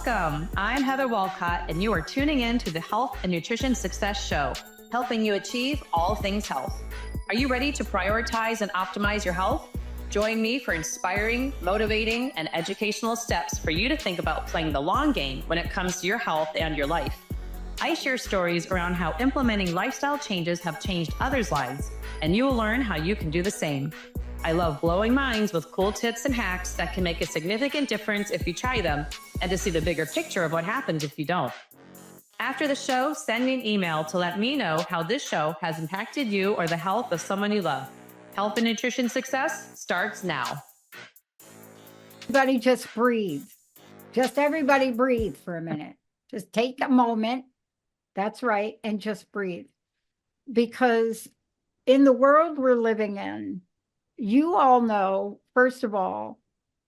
Welcome. I'm Heather Wolcott, and you are tuning in to the Health and Nutrition Success Show, helping you achieve all things health. Are you ready to prioritize and optimize your health? Join me for inspiring, motivating, and educational steps for you to think about playing the long game when it comes to your health and your life. I share stories around how implementing lifestyle changes have changed others' lives, and you will learn how you can do the same. I love blowing minds with cool tips and hacks that can make a significant difference if you try them, and to see the bigger picture of what happens if you don't. After the show, send me an email to let me know how this show has impacted you or the health of someone you love. Health and nutrition success starts now. Everybody just breathe. Just everybody breathe for a minute. Just take a moment. That's right. And just breathe. Because in the world we're living in, you all know, first of all,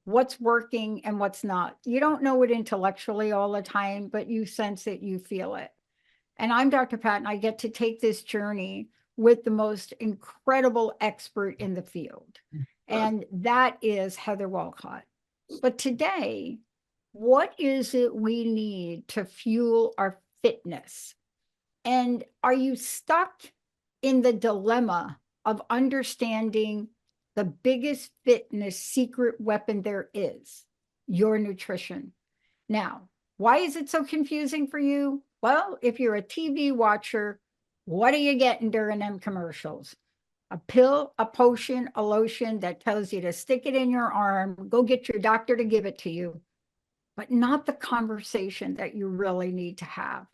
what's working and what's not. You don't know it intellectually all the time, but you sense it, you feel it. And I'm Dr. Pat, and I get to take this journey with the most incredible expert in the field. And that is Heather Wolcott. But today, what is it we need to fuel our fitness? And are you stuck in the dilemma of understanding the biggest fitness secret weapon there is, your nutrition? Now, why is it so confusing for you? Well, if you're a TV watcher, what are you getting during them commercials? A pill, a potion, a lotion that tells you to stick it in your arm, go get your doctor to give it to you, but not the conversation that you really need to have.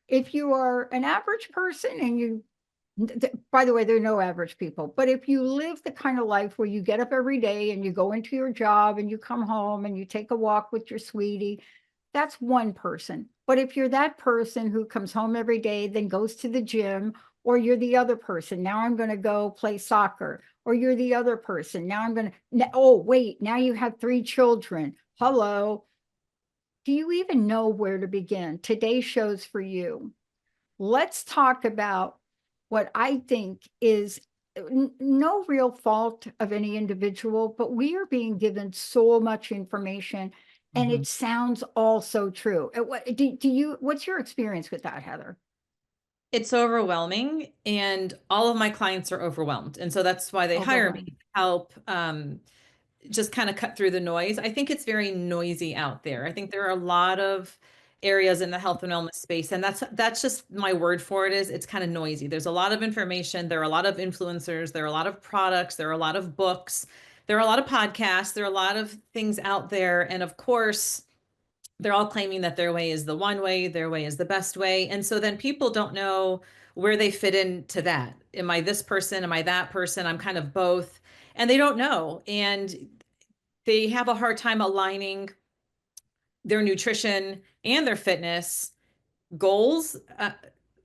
If you are an average person and you, by the way, there are no average people, but if you live the kind of life where you get up every day and you go into your job and you come home and you take a walk with your sweetie, that's one person. But if you're that person who comes home every day, then goes to the gym, or you're the other person, now I'm going to go play soccer, or you're the other person, now I'm going to, oh, wait, now you have 3 children. Hello. Do you even know where to begin? Today's show's for you. Let's talk about what I think is no real fault of any individual, but we are being given so much information, and it sounds all so true. What's your experience with that, Heather? It's overwhelming, and all of my clients are overwhelmed. And so that's why they hire me to help just kind of cut through the noise. I think it's very noisy out there. I think there are a lot of areas in the health and wellness space, and that's just my word for it, is it's kind of noisy. There's a lot of information. There are a lot of influencers. There are a lot of products. There are a lot of books. There are a lot of podcasts. There are a lot of things out there. And of course, they're all claiming that their way is the one way, their way is the best way. And so then people don't know where they fit into that. Am I this person? Am I that person? I'm kind of both. And they don't know. And they have a hard time aligning their nutrition and their fitness goals,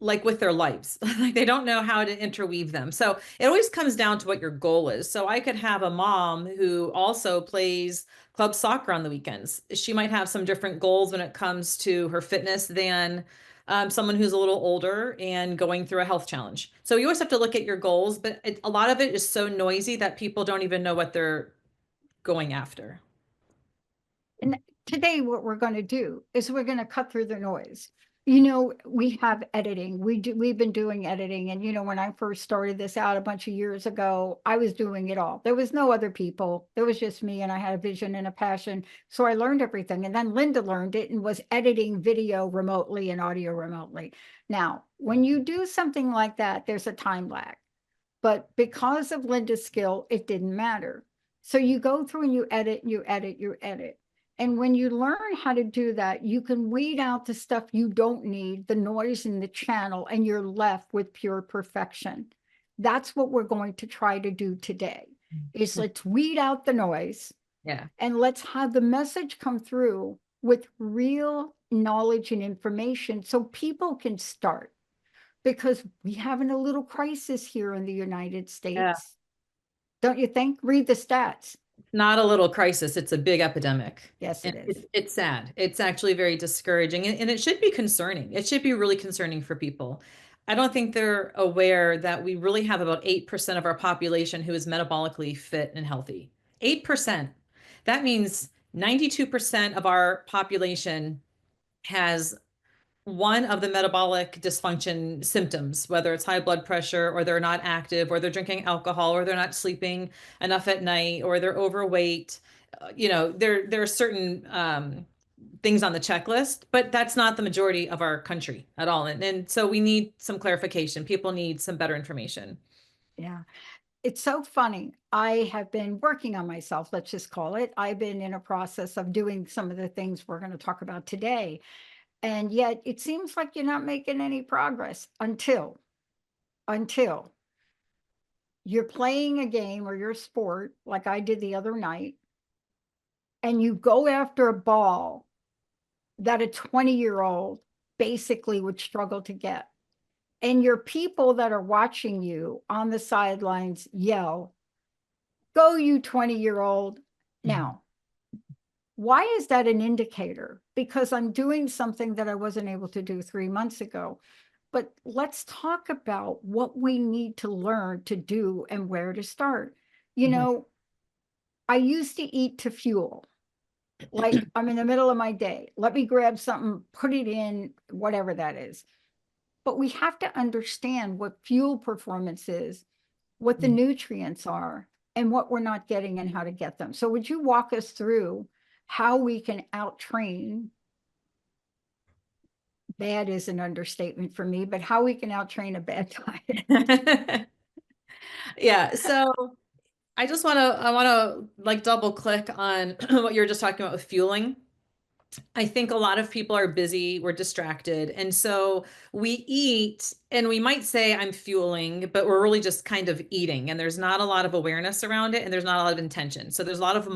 like with their lives. Like they don't know how to interweave them. So it always comes down to what your goal is. So I could have a mom who also plays club soccer on the weekends. She might have some different goals when it comes to her fitness than someone who's a little older and going through a health challenge. So you always have to look at your goals, but a lot of it is so noisy that people don't even know what they're going after. And today what we're going to do is we're going to cut through the noise. You know, we have editing. We've been doing editing. And, you know, when I first started this out a bunch of years ago, I was doing it all. There was no other people. There was just me, and I had a vision and a passion. So I learned everything. And then Linda learned it and was editing video remotely and audio remotely. Now, when you do something like that, there's a time lag. But because of Linda's skill, it didn't matter. So you go through and you edit, you edit, you edit. And when you learn how to do that, you can weed out the stuff you don't need, the noise in the channel, and you're left with pure perfection. That's what we're going to try to do today, is let's weed out the noise. Yeah. And let's have the message come through with real knowledge and information so people can start. Because we're having a little crisis here in the United States. Yeah. Don't you think? Read the stats. Not a little crisis. It's a big epidemic. Yes, it is. It's sad. It's actually very discouraging, and it should be concerning. It should be really concerning for people. I don't think they're aware that we really have about 8% of our population who is metabolically fit and healthy. 8%. That means 92% of our population has one of the metabolic dysfunction symptoms, whether it's high blood pressure or they're not active or they're drinking alcohol or they're not sleeping enough at night or they're overweight. There are certain things on the checklist, but that's not the majority of our country at all. And so we need some clarification. People need some better information. Yeah. It's so funny. I have been working on myself, let's just call it. I've been in a process of doing some of the things we're going to talk about today. And yet it seems like you're not making any progress until you're playing a game or your sport, like I did the other night, and you go after a ball that a 20-year-old basically would struggle to get. And your people that are watching you on the sidelines yell, "Go, you 20-year-old." Now, why is that an indicator? Because I'm doing something that I wasn't able to do 3 months ago. But let's talk about what we need to learn to do and where to start. You know, I used to eat to fuel. Like I'm in the middle of my day. Let me grab something, put it in, whatever that is. But we have to understand what fuel performance is, what the nutrients are, and what we're not getting and how to get them. So would you walk us through how we can out-train? Bad is an understatement for me, but how we can out-train a bad diet. Yeah. So I want to like double click on what you were just talking about with fueling. I think a lot of people are busy, we're distracted. And so we eat and we might say I'm fueling, but we're really just kind of eating. And there's not a lot of awareness around it and there's not a lot of intention. So there's a lot of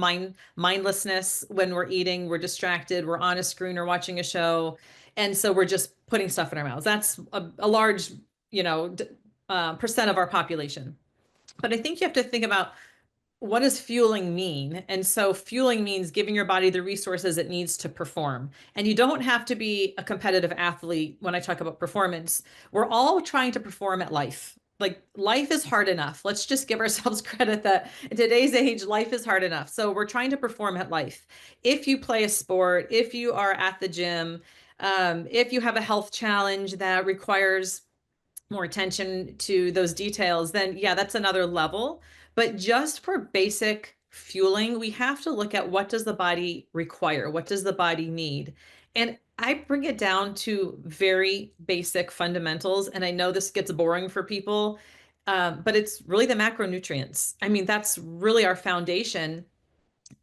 mindlessness when we're eating, we're distracted, we're on a screen or watching a show. And so we're just putting stuff in our mouths. That's a large, percent of our population. But I think you have to think about what does fueling mean? And so fueling means giving your body the resources it needs to perform. And you don't have to be a competitive athlete when I talk about performance. We're all trying to perform at life. Like life is hard enough. Let's just give ourselves credit that in today's age, life is hard enough. So we're trying to perform at life. If you play a sport, if you are at the gym, if you have a health challenge that requires more attention to those details, then yeah, that's another level. But just for basic fueling, we have to look at what does the body require? What does the body need? And I bring it down to very basic fundamentals. And I know this gets boring for people, but it's really the macronutrients. I mean, that's really our foundation.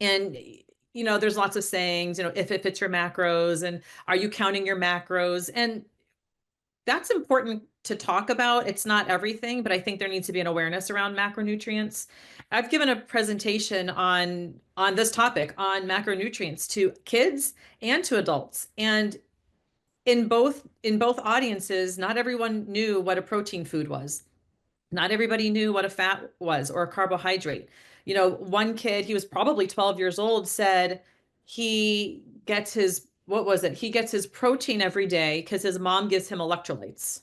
And there's lots of sayings, if it fits your macros, and are you counting your macros? And that's important to talk about. It's not everything, but I think there needs to be an awareness around macronutrients. I've given a presentation on this topic on macronutrients to kids and to adults. And in both audiences, not everyone knew what a protein food was. Not everybody knew what a fat was or a carbohydrate. One kid, he was probably 12 years old, said he gets his, what was it? He gets his protein every day because his mom gives him electrolytes.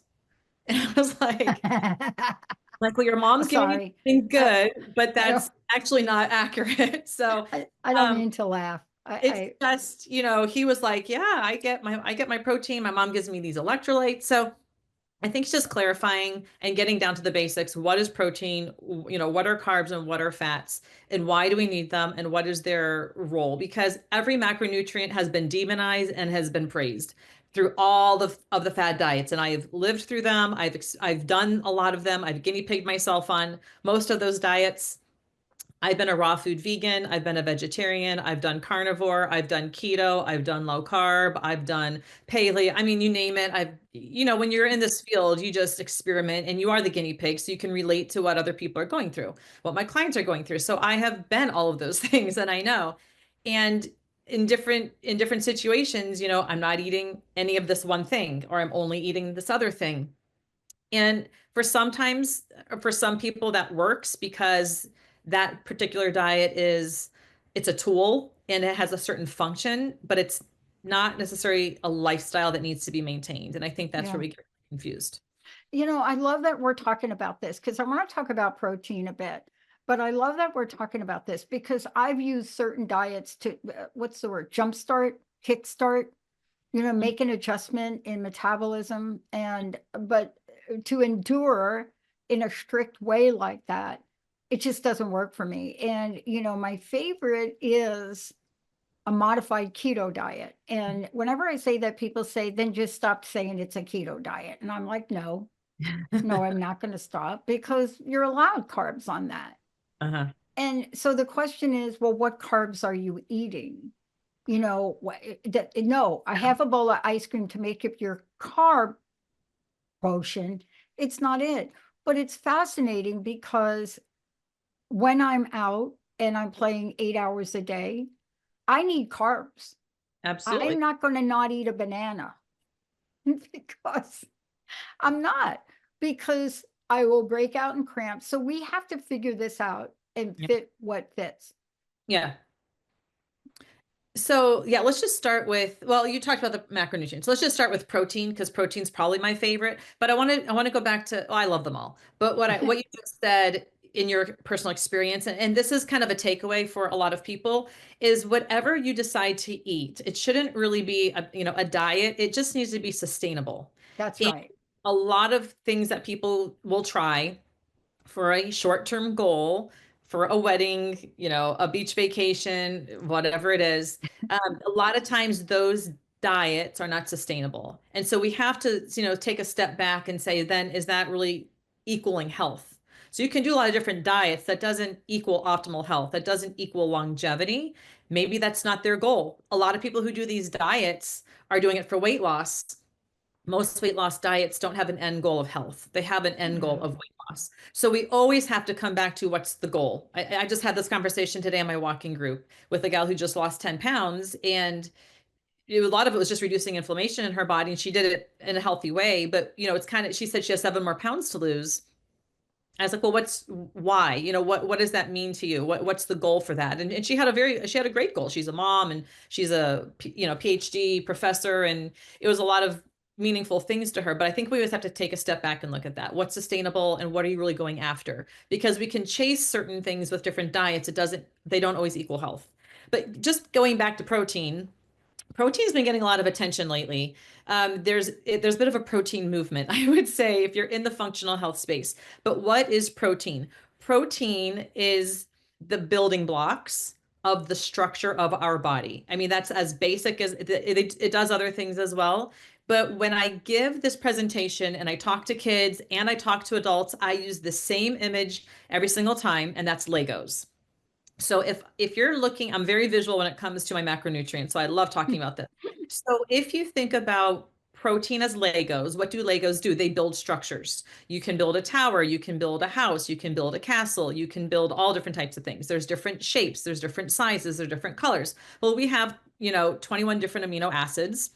And I was well, your mom's giving you Sorry. something good, but I that's don't, actually not accurate. So I don't um, mean to laugh. it's just, he was like, yeah, I get my protein. My mom gives me these electrolytes. So I think it's just clarifying and getting down to the basics. What is protein? What are carbs and what are fats? And why do we need them? And what is their role? Because every macronutrient has been demonized and has been praised through all of the fad diets. And I've lived through them. I've done a lot of them. I've guinea pigged myself on most of those diets. I've been a raw food vegan. I've been a vegetarian. I've done carnivore. I've done keto. I've done low carb. I've done paleo. I mean, you name it. When you're in this field, you just experiment and you are the guinea pig. So you can relate to what other people are going through, what my clients are going through. So I have been all of those things and I know. And in different situations, I'm not eating any of this one thing, or I'm only eating this other thing. And for some people that works because that particular diet it's a tool and it has a certain function, but it's not necessarily a lifestyle that needs to be maintained. And I think that's Yeah. where we get confused. I love that we're talking about this because I want to talk about protein a bit. But I love that we're talking about this because I've used certain diets to, what's the word, jumpstart, kickstart make an adjustment in metabolism, but to endure in a strict way like that, it just doesn't work for me. And, my favorite is a modified keto diet. And whenever I say that, people say, then just stop saying it's a keto diet. And I'm like, no, I'm not going to stop, because you're allowed carbs on that. Uh-huh. And so the question is, well, what carbs are you eating? No, I have a bowl of ice cream to make up your carb quotient. It's not it. But it's fascinating, because when I'm out and I'm playing 8 hours a day, I need carbs. Absolutely. I'm not going to not eat a banana because I'm not, because I will break out in cramps. So we have to figure this out and Yeah. fit what fits. Yeah. So yeah, let's just start with, well, you talked about the macronutrients. Let's just start with protein, because protein's probably my favorite. But I want to go back to, oh, I love them all. But what you just said in your personal experience, and this is kind of a takeaway for a lot of people, is whatever you decide to eat, it shouldn't really be a diet. It just needs to be sustainable. That's And right. a lot of things that people will try for a short-term goal, for a wedding, a beach vacation, whatever it is. A lot of times those diets are not sustainable. And so we have to, take a step back and say, then is that really equaling health? So you can do a lot of different diets that doesn't equal optimal health, that doesn't equal longevity. Maybe that's not their goal. A lot of people who do these diets are doing it for weight loss. Most weight loss diets don't have an end goal of health. They have an end goal Yeah. of weight loss. So we always have to come back to what's the goal. I just had this conversation today in my walking group with a gal who just lost 10 pounds, and a lot of it was just reducing inflammation in her body, and she did it in a healthy way. But, it's kind of, she said she has 7 more pounds to lose. I was like, well, why? What does that mean to you? What's the goal for that? And she had a great goal. She's a mom, and she's a, PhD professor, and it was a lot of meaningful things to her. But I think we always have to take a step back and look at that. What's sustainable and what are you really going after? Because we can chase certain things with different diets. They don't always equal health. But just going back to protein's been getting a lot of attention lately. There's a bit of a protein movement, I would say, if you're in the functional health space. But what is protein? Protein is the building blocks of the structure of our body. I mean, that's as basic as it does other things as well. But when I give this presentation and I talk to kids and I talk to adults, I use the same image every single time, and that's Legos. So if you're looking, I'm very visual when it comes to my macronutrients, so I love talking about this. So if you think about protein as Legos, what do Legos do? They build structures. You can build a tower, you can build a house, you can build a castle, you can build all different types of things. There's different shapes, there's different sizes, there's different colors. Well, we have, 21 different amino acids.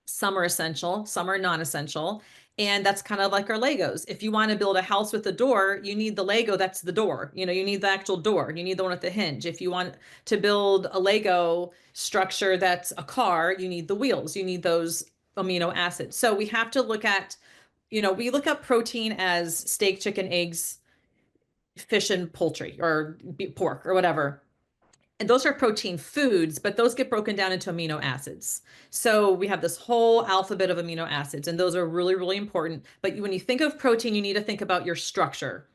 Some are essential, some are non-essential. And that's kind of like our Legos. If you want to build a house with a door, you need the Lego that's the door. You need the actual door. You need the one with the hinge. If you want to build a Lego structure that's a car, you need the wheels. You need those amino acids. So we have to look at, we look at protein as steak, chicken, eggs, fish, and poultry, or pork, or whatever. And those are protein foods, but those get broken down into amino acids. So we have this whole alphabet of amino acids, and those are really, really important. But when you think of protein, you need to think about your structure.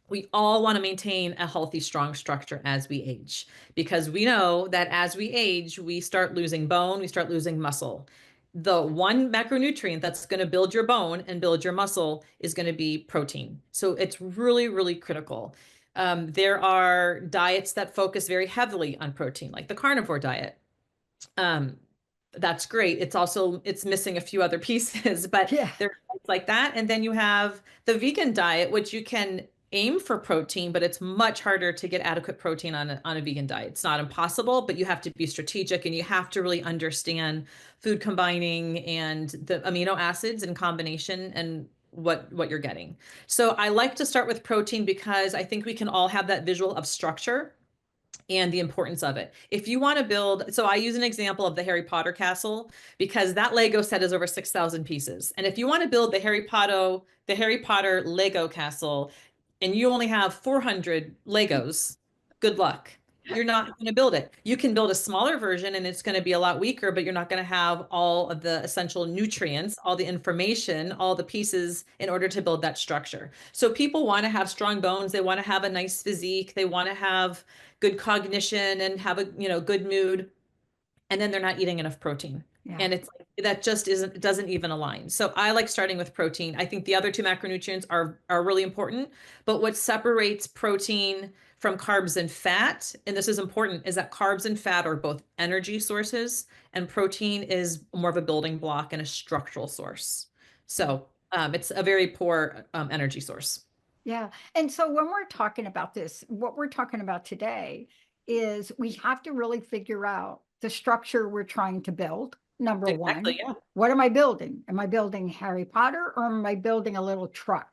We all want to maintain a healthy, strong structure as we age, because we know that as we age, we start losing bone, we start losing muscle. The one macronutrient that's going to build your bone and build your muscle is going to be protein. So it's really, really critical. There are diets that focus very heavily on protein, like the carnivore diet. Um, that's great. It's missing a few other pieces, but Yeah. there's like that. And then you have the vegan diet, which you can aim for protein, but it's much harder to get adequate protein on a vegan diet. It's not impossible, but you have to be strategic, and you have to really understand food combining and the amino acids in combination and what you're getting. So I like to start with protein because I think we can all have that visual of structure and the importance of it. If you want to build, so I use an example of the Harry Potter castle, because that Lego set is over 6,000 pieces. And if you want to build the Harry Potter Lego castle, and you only have 400 Legos, good luck. you're not going to build it. You can build a smaller version and it's going to be a lot weaker, but you're not going to have all of the essential nutrients, all the information, all the pieces in order to build that structure. So people want to have strong bones. They want to have a nice physique. They want to have good cognition and have a, good mood. And then they're not eating enough protein. Yeah. And it's like, that just isn't, doesn't even align. So I like starting with protein. I think the other two macronutrients are really important, but what separates protein from carbs and fat, and this is important, is that carbs and fat are both energy sources, and protein is more of a building block and a structural source. So it's a very poor energy source. Yeah. And so when we're talking about this, what we're talking about today is we have to really figure out the structure we're trying to build. Number Exactly, one, yeah. what am I building? Am I building Harry Potter or am I building a little truck?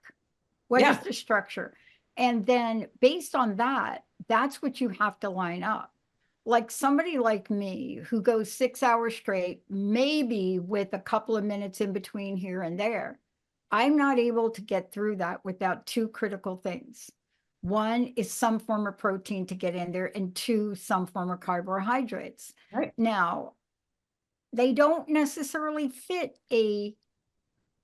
What is Yeah. the structure? And then based on that, that's what you have to line up. Like somebody like me who goes 6 hours straight, maybe with a couple of minutes in between here and there, I'm not able to get through that without two critical things. One is some form of protein to get in there, and two, some form of carbohydrates. Right. Now, they don't necessarily fit a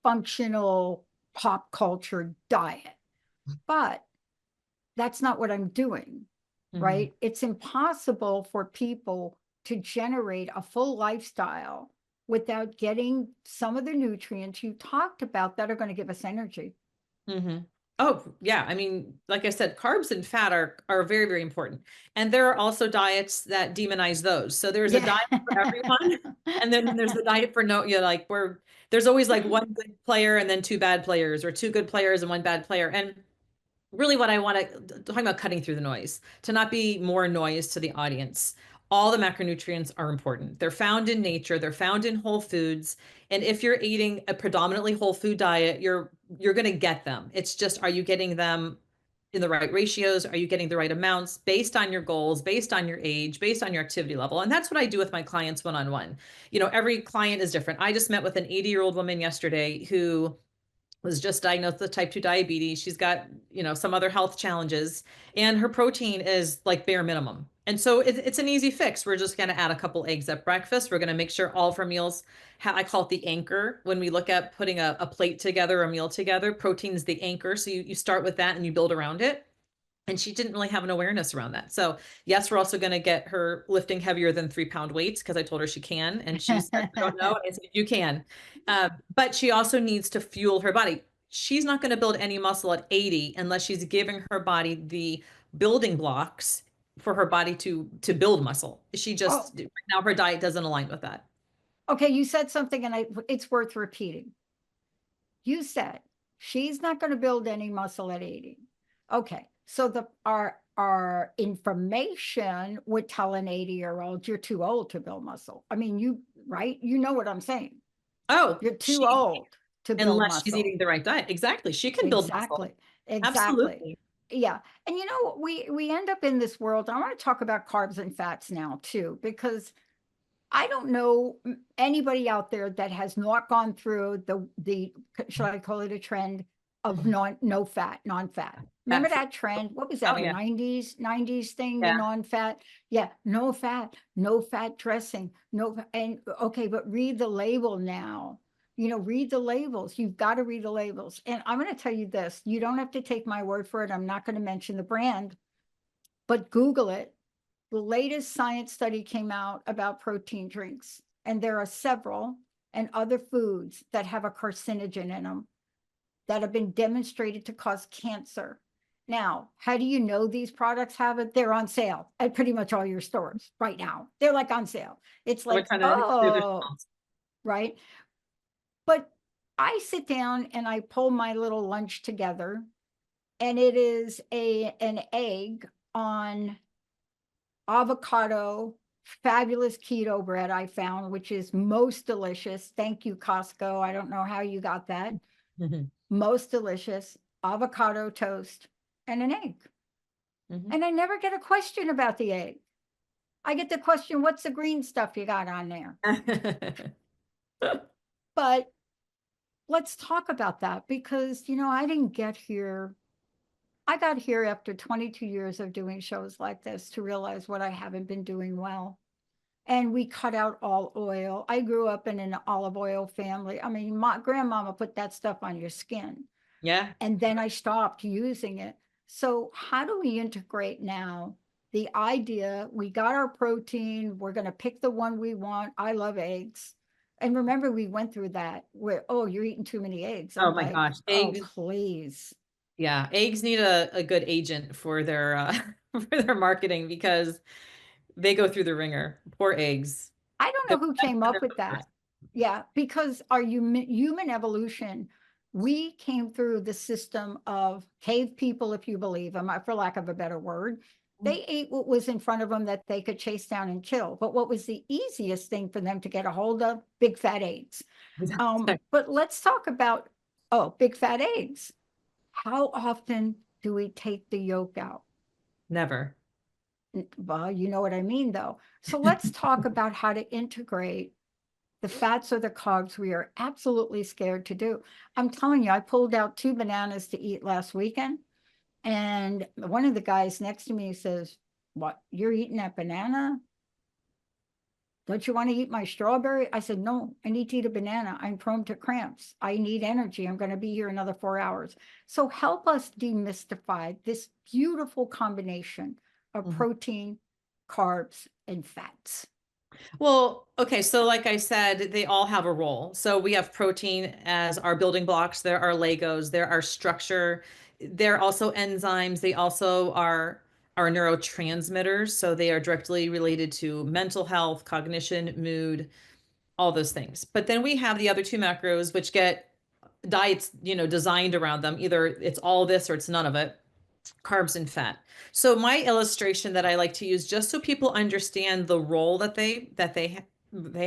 functional pop culture diet, but that's not what I'm doing, right? It's impossible for people to generate a full lifestyle without getting some of the nutrients you talked about that are going to give us energy. Mm-hmm. Oh, yeah. I mean, like I said, carbs and fat are very, very important. And there are also diets that demonize those. So there's a Yeah. diet for everyone. And then there's the diet for no, like where there's always like one good player and then two bad players, or two good players and one bad player. And really what I want to talking about cutting through the noise, to not be more noise to the audience. All the macronutrients are important. They're found in nature, they're found in whole foods. And if you're eating a predominantly whole food diet, you're going to get them. It's just, are you getting them in the right ratios? Are you getting the right amounts based on your goals, based on your age, based on your activity level? And that's what I do with my clients one-on-one. Every client is different. I just met with an 80-year-old woman yesterday who was just diagnosed with type 2 diabetes. She's got, some other health challenges, and her protein is like bare minimum. And so it's an easy fix. We're just going to add a couple eggs at breakfast. We're going to make sure all of her meals, I call it the anchor. When we look at putting a plate together, a meal together, protein is the anchor. So you start with that and you build around it. And she didn't really have an awareness around that. So yes, we're also going to get her lifting heavier than 3-pound weights, because I told her she can. And she said, I don't know. And I said, you can. But she also needs to fuel her body. She's not going to build any muscle at 80 unless she's giving her body the building blocks for her body to build muscle. She just, right now her diet doesn't align with that. Okay, you said something and it's worth repeating. You said she's not going to build any muscle at 80. Okay, so our information would tell an 80-year-old you're too old to build muscle. I mean, right? You know what I'm saying. Oh, You're too old to build unless muscle. she's eating the right diet. Exactly. She can build muscle. Exactly. Absolutely. Yeah. And we end up in this world. I want to talk about carbs and fats now too, because I don't know anybody out there that has not gone through the should I call it a trend of non-fat. Remember that trend? What was that? Oh, yeah. 90s thing, the Yeah. non-fat? Yeah, no fat dressing. And okay, but read the label now. Read the labels. You've got to read the labels. And I'm going to tell you this, you don't have to take my word for it. I'm not going to mention the brand, but Google it. The latest science study came out about protein drinks, and there are several and other foods that have a carcinogen in them that have been demonstrated to cause cancer. Now, how do you know these products have it? They're on sale at pretty much all your stores right now. They're like on sale. It's like, right. But I sit down and I pull my little lunch together, and it is an egg on avocado, fabulous keto bread I found, which is most delicious. Thank you, Costco. I don't know how you got that. Most delicious avocado toast and an egg. And I never get a question about the egg. I get the question, what's the green stuff you got on there? But let's talk about that, because, I didn't get here. I got here after 22 years of doing shows like this to realize what I haven't been doing well. And we cut out all oil. I grew up in an olive oil family. I mean, my grandmama put that stuff on your skin. Yeah. And then I stopped using it. So how do we integrate now the idea we got our protein, we're going to pick the one we want. I love eggs. And remember, we went through that where, oh, you're eating too many eggs. Oh I'm my like, gosh. oh, Eggs. please. Yeah. Eggs need a good agent for their for their marketing because they go through the ringer. Poor eggs. I don't They're know who best came for up their with livers. that. Yeah, because our human evolution, we came through the system of cave people, if you believe them, for lack of a better word. They ate what was in front of them that they could chase down and kill. But what was the easiest thing for them to get a hold of? Big fat eggs. But let's talk about, oh, big fat eggs. How often do we take the yolk out? Never. Well, you know what I mean, though. So let's talk about how to integrate the fats or the carbs we are absolutely scared to do. I'm telling you, I pulled out 2 bananas to eat last weekend. And one of the guys next to me says, what, you're eating that banana? Don't you want to eat my strawberry? I said, no, I need to eat a banana. I'm prone to cramps. I need energy. I'm going to be here another 4 hours. So help us demystify this beautiful combination of Mhm. protein, carbs, and fats. Well, okay, so like I said, they all have a role. So we have protein as our building blocks, there are Legos, there are structure, there are also enzymes, they also are neurotransmitters, so they are directly related to mental health, cognition, mood, all those things. But then we have the other two macros which get diets, designed around them. Either it's all this or it's none of it, carbs and fat. So my illustration that I like to use just so people understand the role that they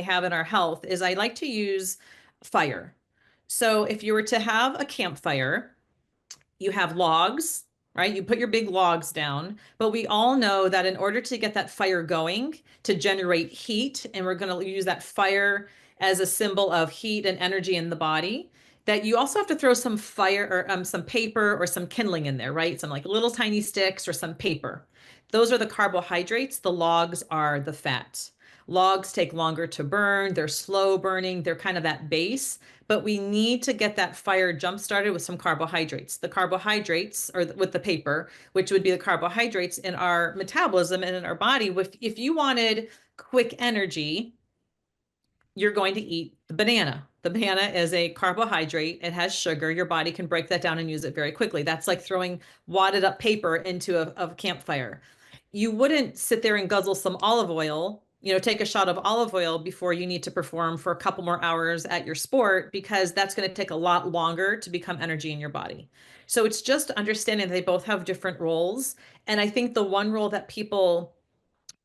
have in our health is I like to use fire. So if you were to have a campfire, you have logs, right? You put your big logs down, but we all know that in order to get that fire going, to generate heat, and we're going to use that fire as a symbol of heat and energy in the body, that you also have to throw some fire or some paper or some kindling in there, right? Some like little tiny sticks or some paper. Those are the carbohydrates. The logs are the fat. Logs take longer to burn. They're slow burning. They're kind of that base, but we need to get that fire jump started with some carbohydrates. The carbohydrates, or with the paper, which would be the carbohydrates in our metabolism and in our body. If you wanted quick energy, you're going to eat the banana. The banana is a carbohydrate. It has sugar. Your body can break that down and use it very quickly. That's like throwing wadded up paper into a campfire. You wouldn't sit there and guzzle some olive oil, take a shot of olive oil before you need to perform for a couple more hours at your sport, because that's going to take a lot longer to become energy in your body. So it's just understanding they both have different roles. And I think the one role that people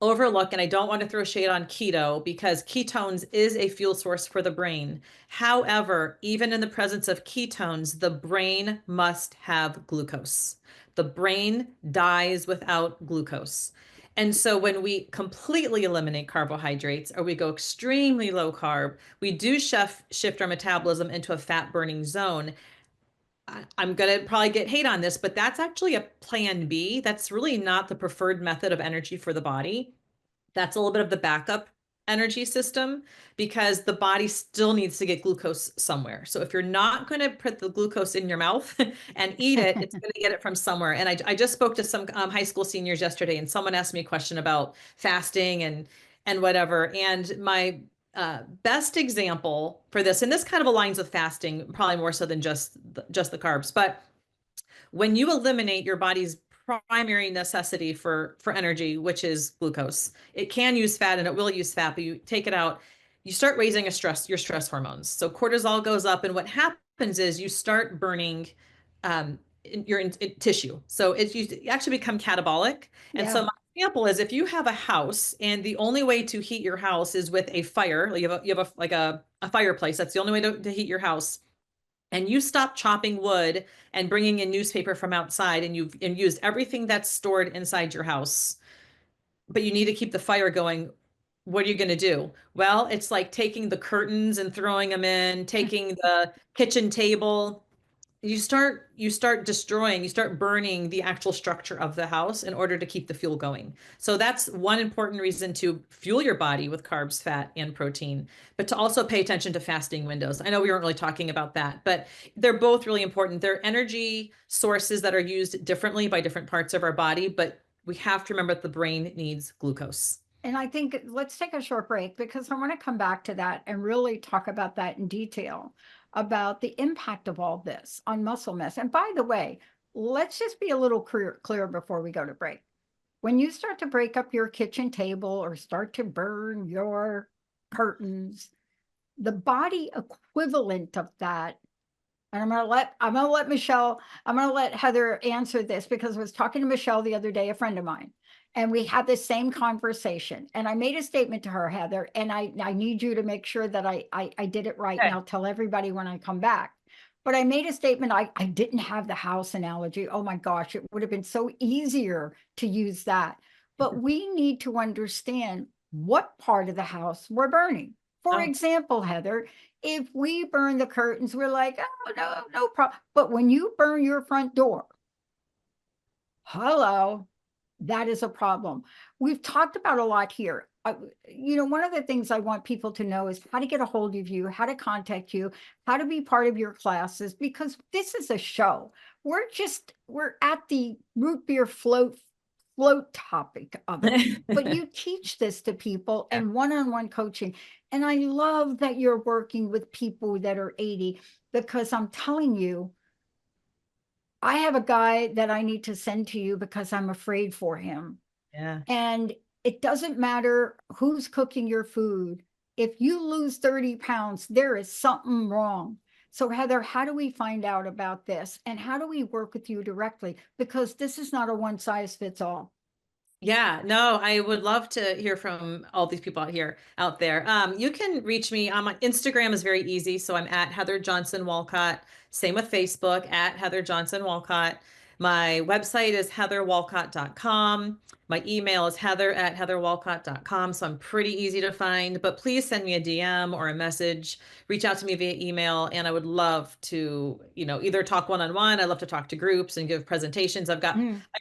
overlook, and I don't want to throw shade on keto because ketones is a fuel source for the brain. However, even in the presence of ketones, the brain must have glucose. The brain dies without glucose. And so when we completely eliminate carbohydrates or we go extremely low carb, we do shift our metabolism into a fat burning zone. I'm going to probably get hate on this, but that's actually a plan B. That's really not the preferred method of energy for the body. That's a little bit of the backup energy system because the body still needs to get glucose somewhere. So if you're not going to put the glucose in your mouth and eat it, it's going to get it from somewhere. And I just spoke to some high school seniors yesterday, and someone asked me a question about fasting and whatever. And my best example for this, and this kind of aligns with fasting, probably more so than just the carbs, but when you eliminate your body's primary necessity for energy, which is glucose, it can use fat and it will use fat, but you take it out, you start raising your stress hormones. So cortisol goes up, and what happens is you start burning in tissue. So you actually become catabolic. And so Yeah. my example is if you have a house and the only way to heat your house is with a fire, you have a fireplace. That's the only way to heat your house, and you stop chopping wood and bringing in newspaper from outside, and you've used everything that's stored inside your house, but you need to keep the fire going, what are you going to do? Well, it's like taking the curtains and throwing them in, taking the kitchen table you start destroying, you start burning the actual structure of the house in order to keep the fuel going. So that's one important reason to fuel your body with carbs, fat, and protein, but to also pay attention to fasting windows. I know we weren't really talking about that, but they're both really important. They're energy sources that are used differently by different parts of our body, but we have to remember that the brain needs glucose. And I think let's take a short break because I want to come back to that and really talk about that in detail about the impact of all this on muscle mass. And by the way, let's just be a little clear before we go to break. When you start to break up your kitchen table or start to burn your curtains, the body equivalent of that, and I'm gonna let Michelle, I'm gonna let Heather answer this because I was talking to Michelle the other day, a friend of mine, and we had this same conversation. And I made a statement to her, Heather, and I need you to make sure that I did it right. And Okay. I'll tell everybody when I come back. But I made a statement. I didn't have the house analogy. Oh my gosh, it would have been so easier to use that. But we need to understand what part of the house we're burning. For Oh, example, Heather, if we burn the curtains, we're like, oh, no, no problem. But when you burn your front door, hello, that is a problem. We've talked about a lot here. One of the things I want people to know is how to get a hold of you, how to contact you, how to be part of your classes, because this is a show. We're at the root beer float topic of it. But you teach this to people yeah. and one-on-one coaching. And I love that you're working with people that are 80, because I'm telling you, I have a guy that I need to send to you because I'm afraid for him. Yeah. And it doesn't matter who's cooking your food. If you lose 30 pounds, there is something wrong. So, Heather, how do we find out about this? And how do we work with you directly? Because this is not a one size fits all. Yeah, no, I would love to hear from all these people out there. You can reach me on my Instagram is very easy. So I'm at Heather Johnson Wolcott. Same with Facebook at Heather Johnson Wolcott. My website is heatherwolcott.com. My email is heather@heatherwolcott.com. So I'm pretty easy to find, but please send me a DM or a message. Reach out to me via email. And I would love to, either talk one-on-one. I love to talk to groups and give presentations. I got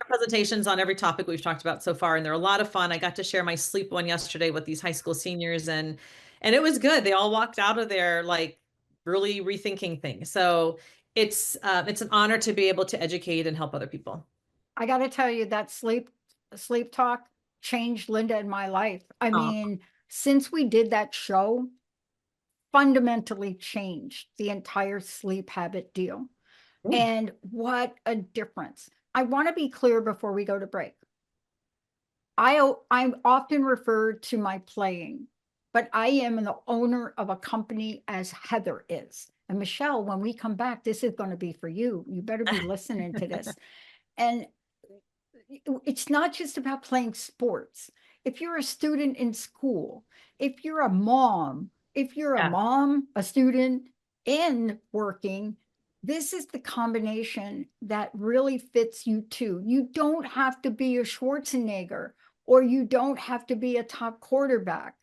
presentations on every topic we've talked about so far, and they're a lot of fun. I got to share my sleep one yesterday with these high school seniors, and it was good. They all walked out of there like really rethinking things. So it's an honor to be able to educate and help other people. I got to tell you that sleep talk changed Linda in my life. I Oh, mean, since we did that show, fundamentally changed the entire sleep habit deal. yeah. And what a difference. I want to be clear before we go to break. I'm often referred to my playing, but I am the owner of a company as Heather is. And Michelle, when we come back, this is going to be for you. You better be listening to this. And it's not just about playing sports. If you're a student in school, if you're a mom, Yeah. a student, and working, this is the combination that really fits you too. You don't have to be a Schwarzenegger, or you don't have to be a top quarterback,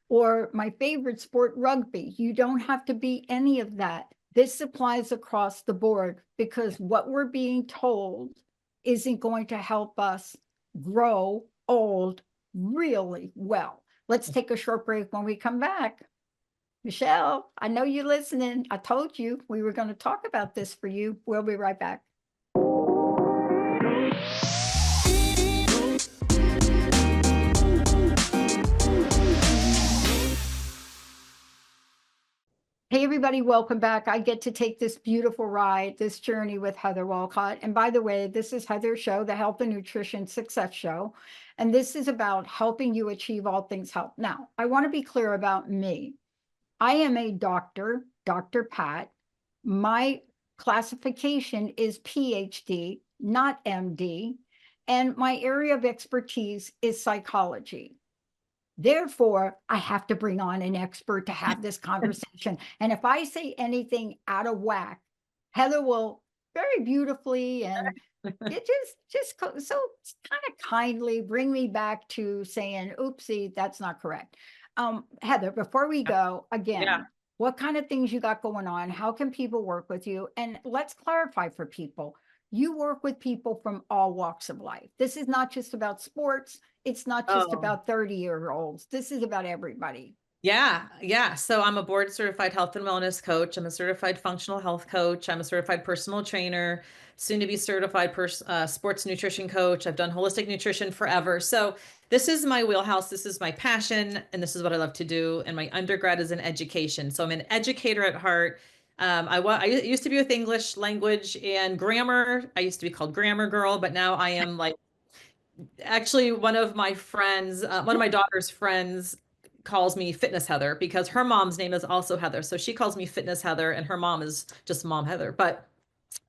or my favorite sport, rugby. You don't have to be any of that. This applies across the board because what we're being told isn't going to help us grow old really well. Let's take a short break. When we come back, Michelle, I know you're listening. I told you we were going to talk about this for you. We'll be right back. Hey, everybody, welcome back. I get to take this beautiful ride, this journey with Heather Wolcott. And by the way, this is Heather's show, the Health and Nutrition Success Show. And this is about helping you achieve all things health. Now, I want to be clear about me. I am a doctor, Dr. Pat. My classification is PhD, not MD. And my area of expertise is psychology. Therefore, I have to bring on an expert to have this conversation. And if I say anything out of whack, Heather will very beautifully and it just so kind of kindly bring me back to saying, oopsie, that's not correct. Heather, before we go, Yeah. again, what kind of things you got going on, how can people work with you? And let's clarify for people, you work with people from all walks of life. This is not just about sports. It's not just Oh, about 30-year-olds. This is about everybody. yeah, yeah. So I'm a board certified health and wellness coach. I'm a certified functional health coach. I'm a certified personal trainer, soon to be certified sports nutrition coach. I've done holistic nutrition forever. So this is my wheelhouse. This is my passion, and this is what I love to do. And my undergrad is in education. So I'm an educator at heart. I used to be with English language and grammar. I used to be called Grammar Girl, but now I am like actually one of my friends, one of my daughter's friends calls me Fitness Heather because her mom's name is also Heather. So she calls me Fitness Heather and her mom is just Mom Heather. But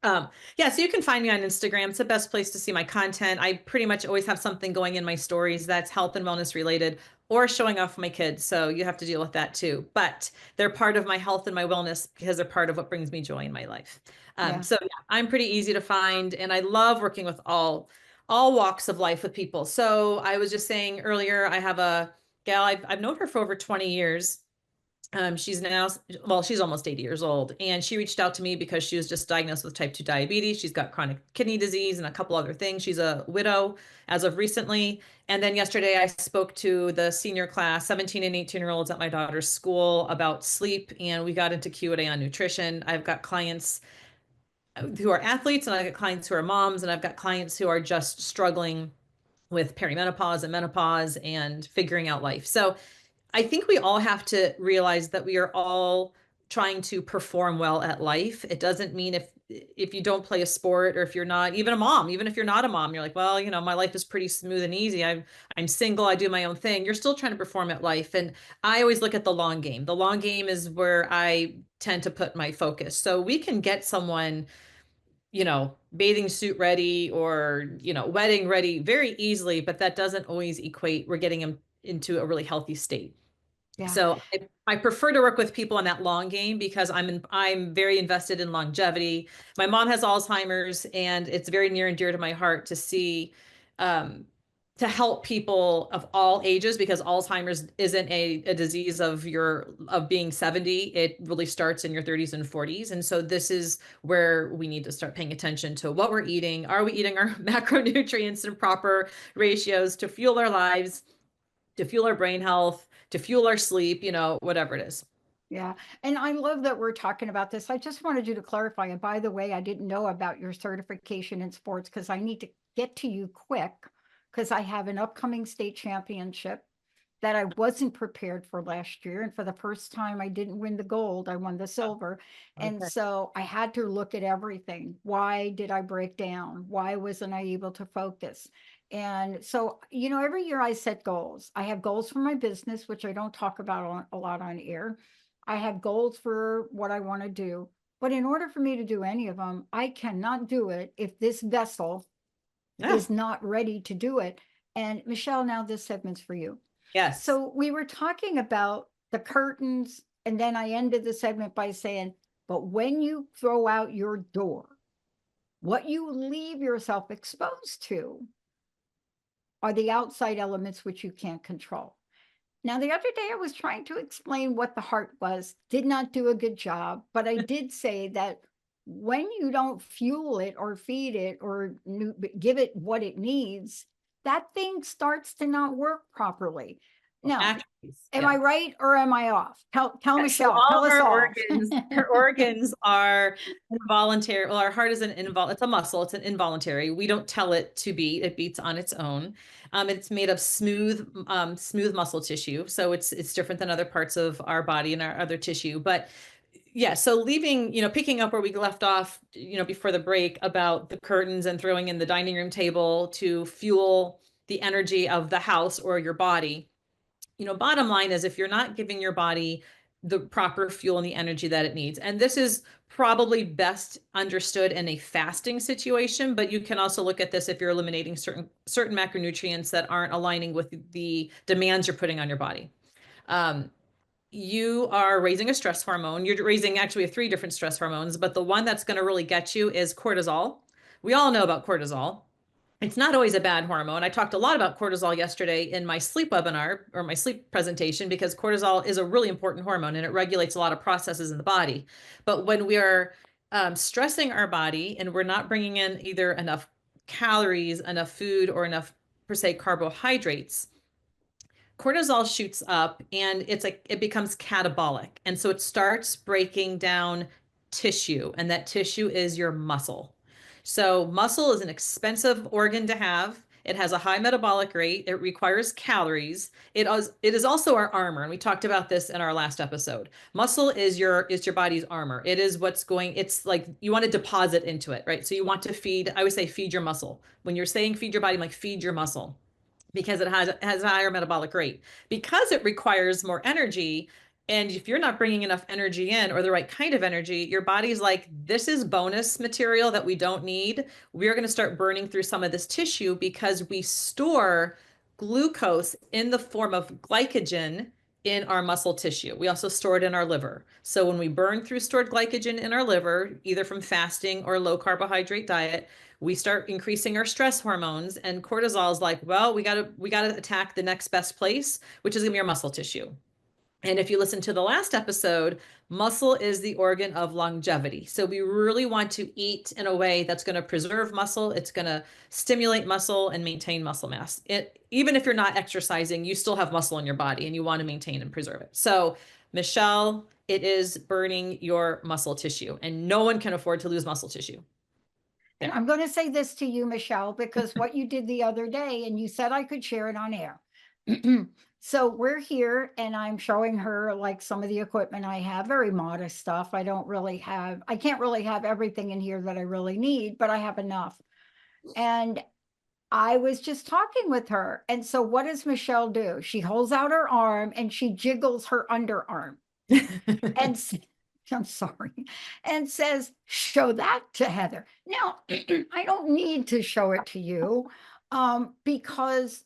yeah, so you can find me on Instagram. It's the best place to see my content. I pretty much always have something going in my stories that's health and wellness related or showing off my kids. So you have to deal with that too. But they're part of my health and my wellness because they're part of what brings me joy in my life. Yeah. So yeah, I'm pretty easy to find and I love working with all walks of life with people. So I was just saying earlier, I have a gal, I've known her for over 20 years. She's now, well, she's almost 80 years old, and she reached out to me because she was just diagnosed with type 2 diabetes. She's got chronic kidney disease and a couple other things. She's a widow as of recently. And then yesterday I spoke to the senior class, 17 and 18-year-olds at my daughter's school about sleep, and we got into Q&A on nutrition. I've got clients who are athletes, and I've got clients who are moms, and I've got clients who are just struggling with perimenopause and menopause and figuring out life. So I think we all have to realize that we are all trying to perform well at life. It doesn't mean if you don't play a sport or if you're not even a mom, even if you're not a mom, you're like, well, you know, my life is pretty smooth and easy. I'm single, I do my own thing. You're still trying to perform at life. And I always look at the long game. The long game is where I tend to put my focus. So we can get someone, you know, bathing suit ready or, you know, wedding ready very easily, but that doesn't always equate we're getting them into a really healthy state. Yeah. So I prefer to work with people on that long game because I'm very invested in longevity. My mom has Alzheimer's, and it's very near and dear to my heart to see um, to help people of all ages because Alzheimer's isn't a disease of being 70. It really starts in your 30s and 40s. And so this is where we need to start paying attention to what we're eating. Are we eating our macronutrients in proper ratios to fuel our lives, to fuel our brain health, to fuel our sleep, you know, whatever it is. Yeah. And I love that we're talking about this. I just wanted you to clarify. And by the way, I didn't know about your certification in sports because I need to get to you quick because I have an upcoming state championship that I wasn't prepared for last year. And for the first time, I didn't win the gold, I won the silver. And Okay. so I had to look at everything. Why did I break down? Why wasn't I able to focus? And so, you know, every year I set goals. I have goals for my business, which I don't talk about a lot on air. I have goals for what I want to do. But in order for me to do any of them, I cannot do it if this vessel Yeah. is not ready to do it. And Michelle, now this segment's for you. Yes. So we were talking about the curtains, and then I ended the segment by saying, but when you throw out your door, what you leave yourself exposed to are the outside elements which you can't control. Now, the other day I was trying to explain what the heart was, did not do a good job, but I did say that when you don't fuel it or feed it or give it what it needs, that thing starts to not work properly. Now, Atrophies. am Yeah. I right or am I off? Tell So Michelle, all tell of us our all. organs are involuntary. Well, our heart is it's a muscle. It's an involuntary. We don't tell it to beat. It beats on its own. It's made of smooth muscle tissue. So it's different than other parts of our body and our other tissue. But yeah, so leaving, you know, picking up where we left off, you know, before the break about the curtains and throwing in the dining room table to fuel the energy of the house or your body. You know, bottom line is if you're not giving your body the proper fuel and the energy that it needs, and this is probably best understood in a fasting situation, but you can also look at this if you're eliminating certain macronutrients that aren't aligning with the demands you're putting on your body. Um, you are raising a stress hormone. You're raising actually we have three different stress hormones, but the one that's going to really get you is cortisol. We all know about cortisol. It's not always a bad hormone. I talked a lot about cortisol yesterday in my sleep webinar or my sleep presentation because cortisol is a really important hormone and it regulates a lot of processes in the body. But when we are stressing our body and we're not bringing in either enough calories, enough food, or enough per se carbohydrates, cortisol shoots up and it's like it becomes catabolic. And so it starts breaking down tissue, and that tissue is your muscle. So muscle is an expensive organ to have. It has a high metabolic rate. It requires calories. It is also our armor, and we talked about this in our last episode. Muscle is your body's armor. It is what's going. It's like you want to deposit into it, right? So you want to feed. I always say feed your muscle. When you're saying feed your body, I'm like feed your muscle because it has a higher metabolic rate because it requires more energy. And if you're not bringing enough energy in or the right kind of energy, your body's like, this is bonus material that we don't need. We're going to start burning through some of this tissue because we store glucose in the form of glycogen in our muscle tissue. We also store it in our liver. So when we burn through stored glycogen in our liver, either from fasting or low carbohydrate diet, we start increasing our stress hormones, and cortisol is like, well, we gotta attack the next best place, which is gonna be our muscle tissue. And if you listen to the last episode, muscle is the organ of longevity. So we really want to eat in a way that's going to preserve muscle. It's going to stimulate muscle and maintain muscle mass. Even if you're not exercising, you still have muscle in your body and you want to maintain and preserve it. So, Michelle, it is burning your muscle tissue, and no one can afford to lose muscle tissue. And I'm going to say this to you, Michelle, because what you did the other day, and you said I could share it on air. So we're here and I'm showing her like some of the equipment I have, very modest stuff. I can't really have everything in here that I really need, but I have enough. And I was just talking with her. And so what does Michelle do? She holds out her arm and she jiggles her underarm and I'm sorry, and says, show that to Heather. Now, I don't need to show it to you because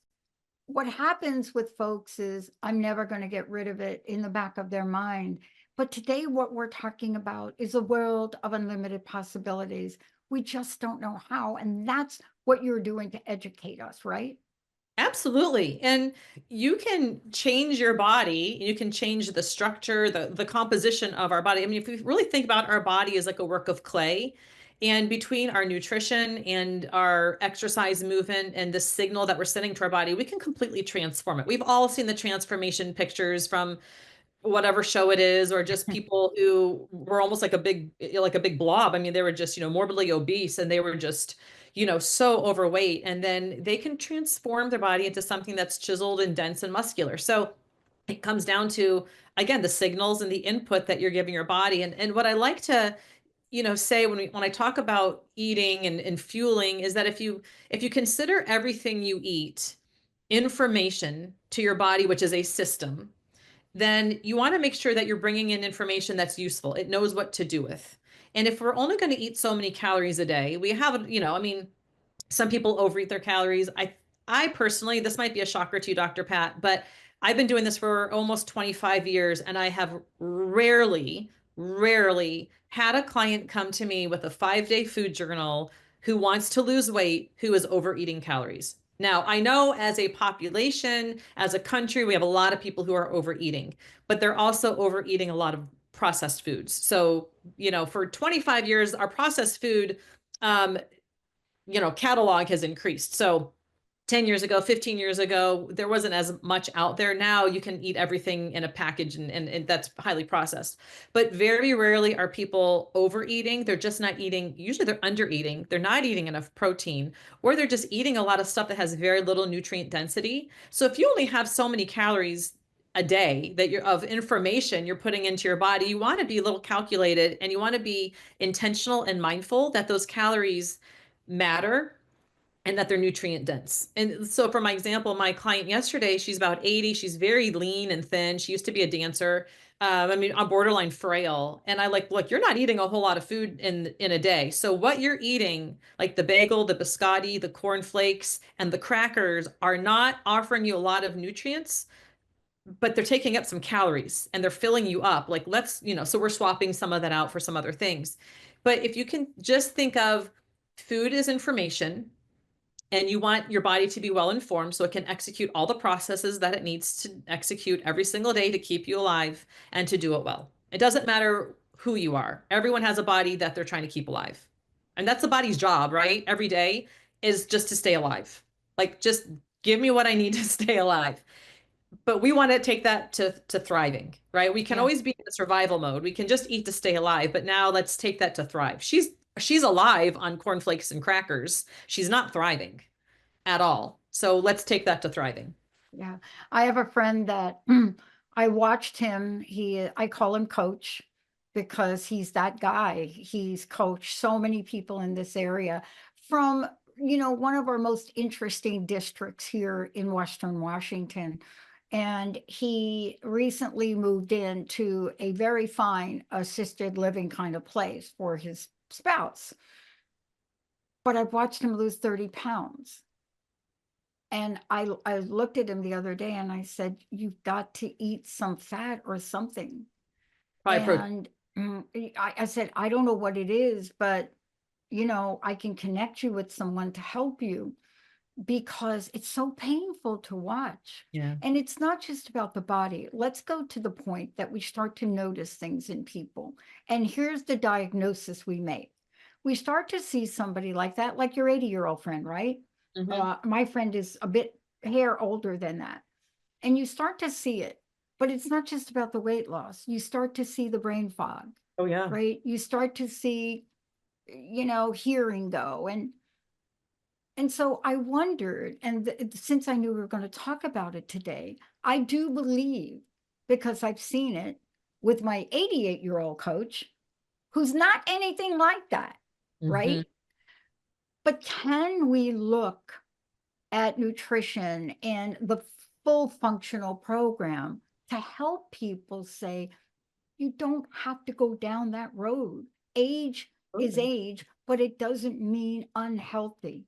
what happens with folks is I'm never going to get rid of it in the back of their mind. But today, what we're talking about is a world of unlimited possibilities. We just don't know how. And that's what you're doing to educate us, right? Absolutely. And you can change your body, you can change the structure, the composition of our body. I mean, if we really think about our body as like a work of clay, and between our nutrition and our exercise movement and the signal that we're sending to our body, we can completely transform it. We've all seen the transformation pictures from whatever show it is, or just people who were almost like a big blob. I mean, they were just, morbidly obese, and they were just, so overweight, and then they can transform their body into something that's chiseled and dense and muscular. So it comes down to, again, the signals and the input that you're giving your body. And what I like to, say when I talk about eating and fueling is that if you consider everything you eat information to your body, which is a system, then you want to make sure that you're bringing in information that's useful. It knows what to do with. And if we're only going to eat so many calories a day, we have, I mean, some people overeat their calories. I personally, this might be a shocker to you, Dr. Pat, but I've been doing this for almost 25 years, and I have rarely had a client come to me with a 5-day food journal who wants to lose weight, who is overeating calories. Now, I know as a population, as a country, we have a lot of people who are overeating, but they're also overeating a lot of processed foods. So, for 25 years, our processed food, catalog has increased. So 10 years ago, 15 years ago, there wasn't as much out there. Now you can eat everything in a package, and that's highly processed. But very rarely are people overeating. They're just not eating. Usually they're under eating. They're not eating enough protein, or they're just eating a lot of stuff that has very little nutrient density. So if you only have so many calories a day that you're of information you're putting into your body, you want to be a little calculated, and you want to be intentional and mindful that those calories matter and that they're nutrient dense. And so for my example, my client yesterday, she's about 80. She's very lean and thin. She used to be a dancer. I mean, I'm borderline frail. And I look, you're not eating a whole lot of food in a day. So what you're eating, like the bagel, the biscotti, the cornflakes, and the crackers, are not offering you a lot of nutrients, but they're taking up some calories and they're filling you up. Like, so we're swapping some of that out for some other things. But if you can just think of food as information, and you want your body to be well informed so it can execute all the processes that it needs to execute every single day to keep you alive and to do it well. It doesn't matter who you are. Everyone has a body that they're trying to keep alive. And that's the body's job, right? Every day is just to stay alive. Like, just give me what I need to stay alive. But we want to take that to thriving, right? We can Yeah. always be in the survival mode. We can just eat to stay alive, but now let's take that to thrive. She's alive on cornflakes and crackers. She's not thriving at all. So let's take that to thriving. Yeah. I have a friend that I watched him. I call him coach because he's that guy. He's coached so many people in this area from, one of our most interesting districts here in Western Washington. And he recently moved into a very fine assisted living kind of place for his spouse. But I've watched him lose 30 pounds. And I looked at him the other day and I said, you've got to eat some fat or something. Probably protein. And I said, I don't know what it is, but I can connect you with someone to help you because it's so painful to watch. Yeah. And it's not just about the body. Let's go to the point that we start to notice things in people. And here's the diagnosis we make. We start to see somebody like that, like your 80-year-old friend, right? My friend is a bit hair older than that. And you start to see it, but it's not just about the weight loss. You start to see the brain fog, Oh yeah. right? You start to see, hearing go. And so I wondered, and since I knew we were going to talk about it today, I do believe, because I've seen it with my 88-year-old coach, who's not anything like that, right? But can we look at nutrition and the full functional program to help people say, you don't have to go down that road. Age is age, but it doesn't mean unhealthy.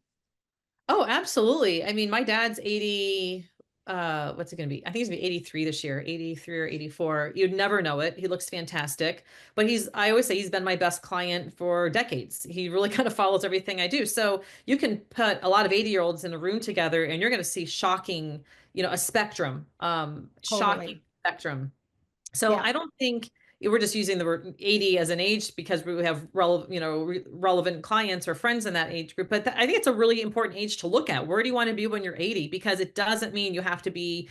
Oh, absolutely. I mean, my dad's 80, what's it going to be? I think he's going to be 83 this year, 83 or 84. You'd never know it. He looks fantastic, but I always say he's been my best client for decades. He really kind of follows everything I do. So you can put a lot of 80-year-olds in a room together and you're going to see shocking, a spectrum, shocking spectrum. So I don't think we're just using the word 80 as an age because we have relevant clients or friends in that age group. But I think it's a really important age to look at. Where do you want to be when you're 80? Because it doesn't mean you have to be,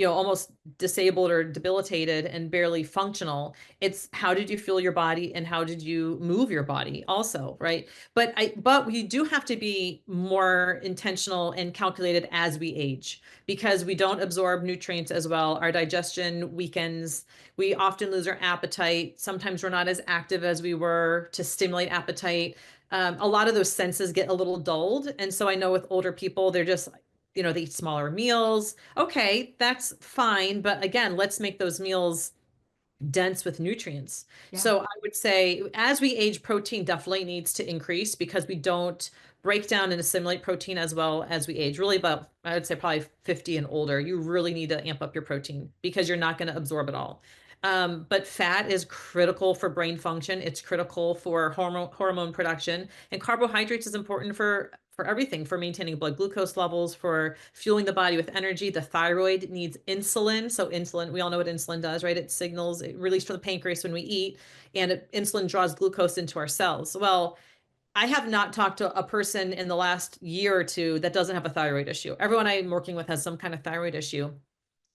almost disabled or debilitated and barely functional. It's how did you feel your body and how did you move your body also, right? But we do have to be more intentional and calculated as we age because we don't absorb nutrients as well. Our digestion weakens. We often lose our appetite. Sometimes we're not as active as we were to stimulate appetite. A lot of those senses get a little dulled. And so I know with older people, they're just, they eat smaller meals. Okay, that's fine. But again, let's make those meals dense with nutrients. Yeah. So I would say as we age, protein definitely needs to increase because we don't break down and assimilate protein as well as we age. Really about, I would say probably 50 and older, you really need to amp up your protein because you're not going to absorb it all. But fat is critical for brain function. It's critical for hormone production, and carbohydrates is important for everything, for maintaining blood glucose levels, for fueling the body with energy. The thyroid needs insulin. So insulin, we all know what insulin does, right? It signals, it released from the pancreas when we eat, and insulin draws glucose into our cells. Well, I have not talked to a person in the last year or two that doesn't have a thyroid issue. Everyone I'm working with has some kind of thyroid issue.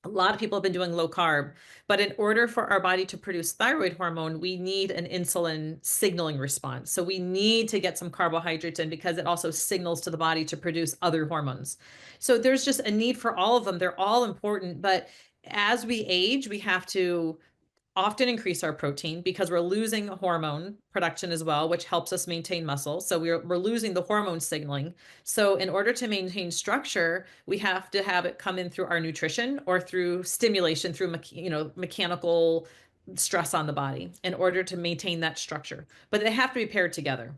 A lot of people have been doing low carb, but in order for our body to produce thyroid hormone, we need an insulin signaling response. So we need to get some carbohydrates in because it also signals to the body to produce other hormones. So there's just a need for all of them. They're all important, but as we age, we have to often increase our protein because we're losing hormone production as well, which helps us maintain muscle. So we're losing the hormone signaling. So in order to maintain structure, we have to have it come in through our nutrition or through stimulation, through mechanical stress on the body in order to maintain that structure. But they have to be paired together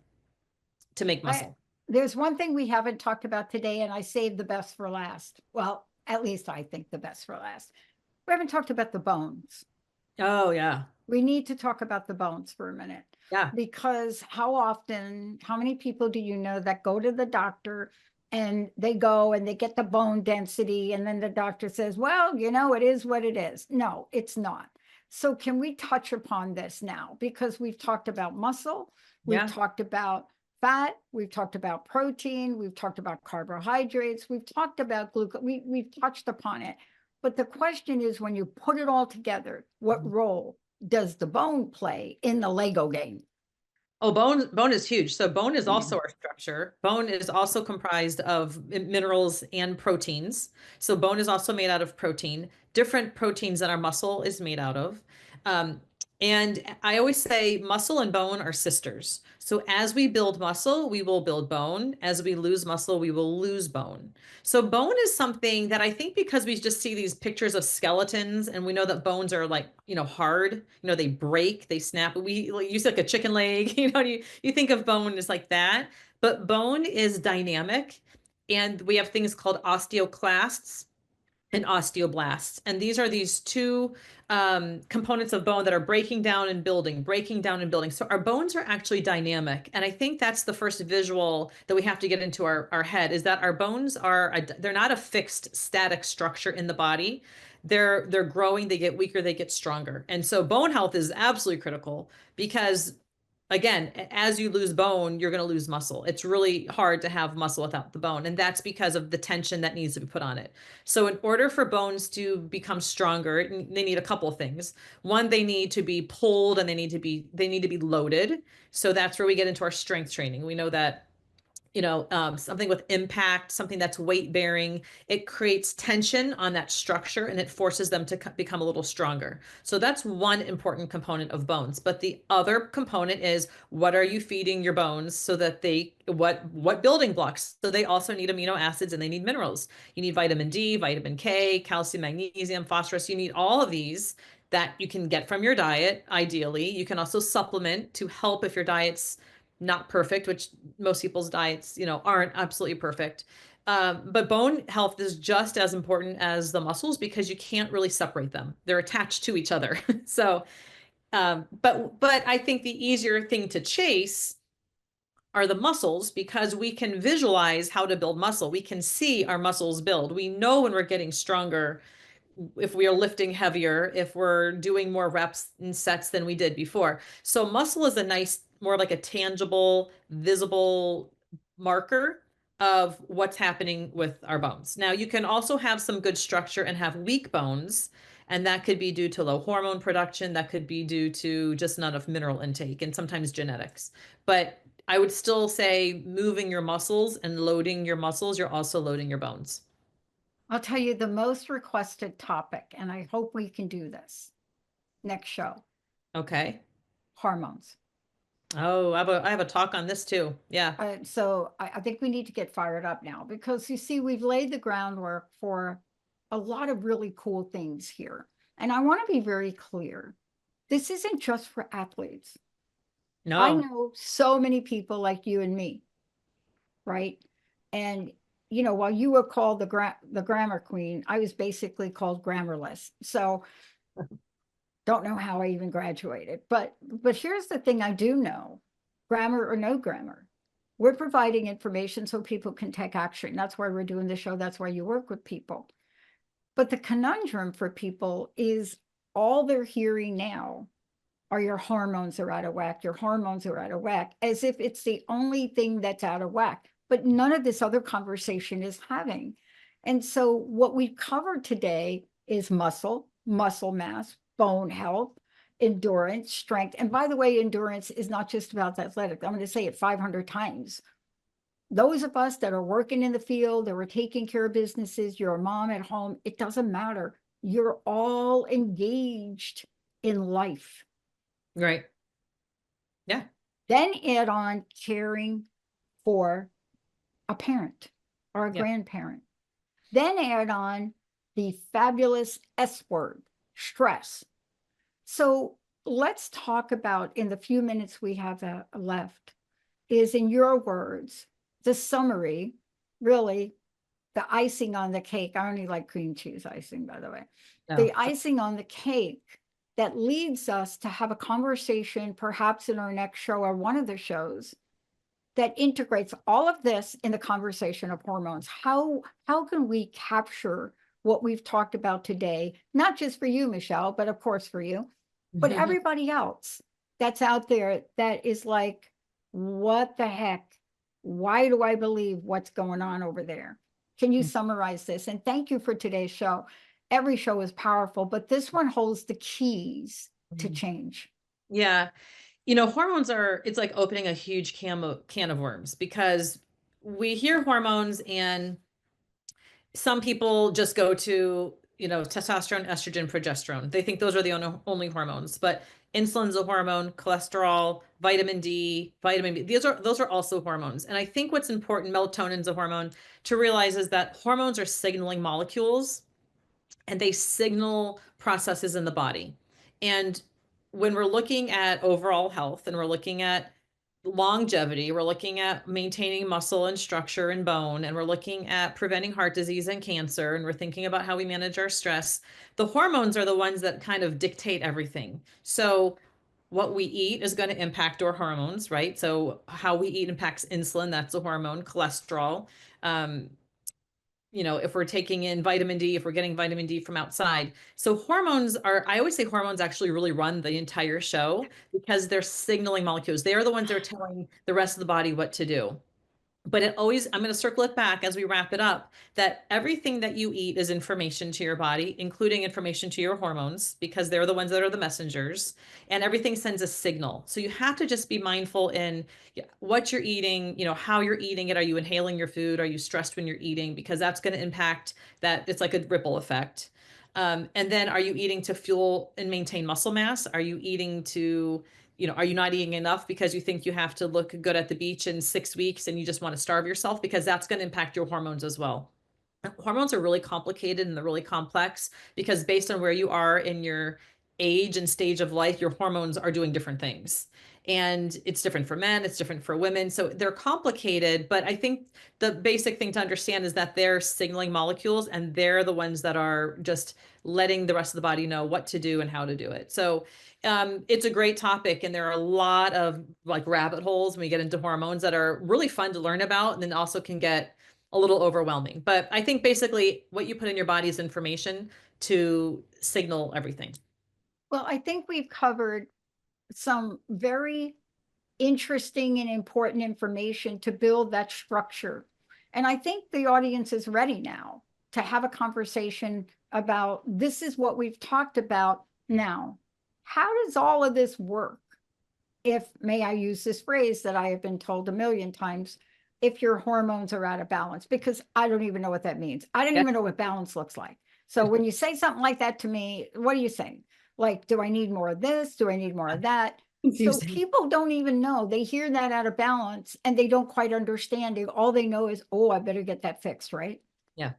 to make muscle. There's one thing we haven't talked about today, and I saved the best for last. Well, at least I think the best for last. We haven't talked about the bones. Oh, yeah. We need to talk about the bones for a minute. Yeah. Because how many people do you know that go to the doctor and they go and they get the bone density, and then the doctor says, well, you know, it is what it is. No, it's not. So can we touch upon this now? Because we've talked about muscle, we've Yeah. talked about fat, we've talked about protein, we've talked about carbohydrates, we've talked about glucose, we've touched upon it. But the question is, when you put it all together, what role does the bone play in the Lego game? Oh, bone is huge. So bone is also our structure. Bone is also comprised of minerals and proteins. So bone is also made out of protein, different proteins than our muscle is made out of. Um, and I always say muscle and bone are sisters. So as we build muscle, we will build bone. As we lose muscle, we will lose bone. So bone is something that I think, because we just see these pictures of skeletons and we know that bones are like, hard, they break, they snap. We like, use like a chicken leg, you think of bone as like that, but bone is dynamic. And we have things called osteoclasts and osteoblasts. And these are these two components of bone that are breaking down and building, breaking down and building. So our bones are actually dynamic. And I think that's the first visual that we have to get into our head, is that our bones they're not a fixed static structure in the body. They're growing, they get weaker, they get stronger. And so bone health is absolutely critical, because again, as you lose bone, you're going to lose muscle. It's really hard to have muscle without the bone. And that's because of the tension that needs to be put on it. So in order for bones to become stronger, they need a couple of things. One, they need to be pulled, and they need to be loaded. So that's where we get into our strength training. We know that something with impact, something that's weight bearing, it creates tension on that structure and it forces them to become a little stronger. So that's one important component of bones. But the other component is, what are you feeding your bones so that what building blocks? So they also need amino acids and they need minerals. You need vitamin D, vitamin K, calcium, magnesium, phosphorus. You need all of these that you can get from your diet. Ideally, you can also supplement to help if your diet's not perfect, which most people's diets, aren't absolutely perfect. But bone health is just as important as the muscles, because you can't really separate them. They're attached to each other. So, but I think the easier thing to chase are the muscles, because we can visualize how to build muscle. We can see our muscles build. We know when we're getting stronger, if we are lifting heavier, if we're doing more reps and sets than we did before. So muscle is a nice, more like a tangible, visible marker of what's happening with our bones. Now, you can also have some good structure and have weak bones, and that could be due to low hormone production. That could be due to just not enough mineral intake and sometimes genetics. But I would still say moving your muscles and loading your muscles, you're also loading your bones. I'll tell you the most requested topic, and I hope we can do this next show: Okay. hormones. Oh, I have a talk on this too. Yeah. So I think we need to get fired up now, because you see, we've laid the groundwork for a lot of really cool things here. And I want to be very clear. This isn't just for athletes. I No. know so many people like you and me, right? And while you were called the grammar queen, I was basically called grammarless. So don't know how I even graduated. But here's the thing I do know: grammar or no grammar, we're providing information so people can take action. That's why we're doing the show. That's why you work with people. But the conundrum for people is, all they're hearing now are your hormones are out of whack. Your hormones are out of whack, as if it's the only thing that's out of whack. But none of this other conversation is having. And so what we've covered today is muscle mass, bone health, endurance, strength. And by the way, endurance is not just about athletics. I'm going to say it 500 times. Those of us that are working in the field, that are taking care of businesses, you're a mom at home, it doesn't matter. You're all engaged in life. Right. Yeah. Then add on caring for a parent or a Yeah. grandparent. Then add on the fabulous S word, stress. So let's talk about, in the few minutes we have left, is, in your words, the summary, really, the icing on the cake. I only like cream cheese icing, by the way. No. The icing on the cake that leads us to have a conversation, perhaps in our next show or one of the shows, that integrates all of this in the conversation of hormones. How can we capture what we've talked about today, not just for you, Michelle, but of course for you, but everybody else that's out there that is like, what the heck? Why do I believe what's going on over there? Can you summarize this? And thank you for today's show. Every show is powerful, but this one holds the keys to change. Yeah. Hormones it's like opening a huge can of worms, because we hear hormones and some people just go to, testosterone, estrogen, progesterone. They think those are the only hormones, but insulin's a hormone, cholesterol, vitamin D, vitamin B. Those are also hormones. And I think what's important, melatonin's a hormone, to realize is that hormones are signaling molecules, and they signal processes in the body. And when we're looking at overall health and we're looking at longevity, we're looking at maintaining muscle and structure and bone, and we're looking at preventing heart disease and cancer, and we're thinking about how we manage our stress, the hormones are the ones that kind of dictate everything. So what we eat is going to impact our hormones, right? So how we eat impacts insulin, that's a hormone, cholesterol. If we're taking in vitamin D, if we're getting vitamin D from outside. So I always say hormones actually really run the entire show, because they're signaling molecules. They are the ones that are telling the rest of the body what to do. But I'm going to circle it back as we wrap it up, that everything that you eat is information to your body, including information to your hormones, because they're the ones that are the messengers, and everything sends a signal. So you have to just be mindful in what you're eating, how you're eating it. Are you inhaling your food? Are you stressed when you're eating? Because that's going to impact that. It's like a ripple effect. And then, are you eating to fuel and maintain muscle mass? Are you eating to are you not eating enough because you think you have to look good at the beach in 6 weeks and you just want to starve yourself? Because that's going to impact your hormones as well. Hormones are really complicated and they're really complex, because based on where you are in your age and stage of life, your hormones are doing different things. And it's different for men, it's different for women. So they're complicated, but I think the basic thing to understand is that they're signaling molecules, and they're the ones that are just letting the rest of the body know what to do and how to do it. So it's a great topic, and there are a lot of like rabbit holes when we get into hormones that are really fun to learn about, and then also can get a little overwhelming. But I think basically what you put in your body is information to signal everything. Well, I think we've covered some very interesting and important information to build that structure. And I think the audience is ready now to have a conversation about, this is what we've talked about now. How does all of this work? If, may I use this phrase that I have been told a million times, if your hormones are out of balance, because I don't even know what that means. I don't even know what balance looks like. So when you say something like that to me, what are you saying? Like, do I need more of this? Do I need more of that? So people don't even know. They hear that out of balance and they don't quite understand it. All they know is, oh, I better get that fixed, right? Yeah.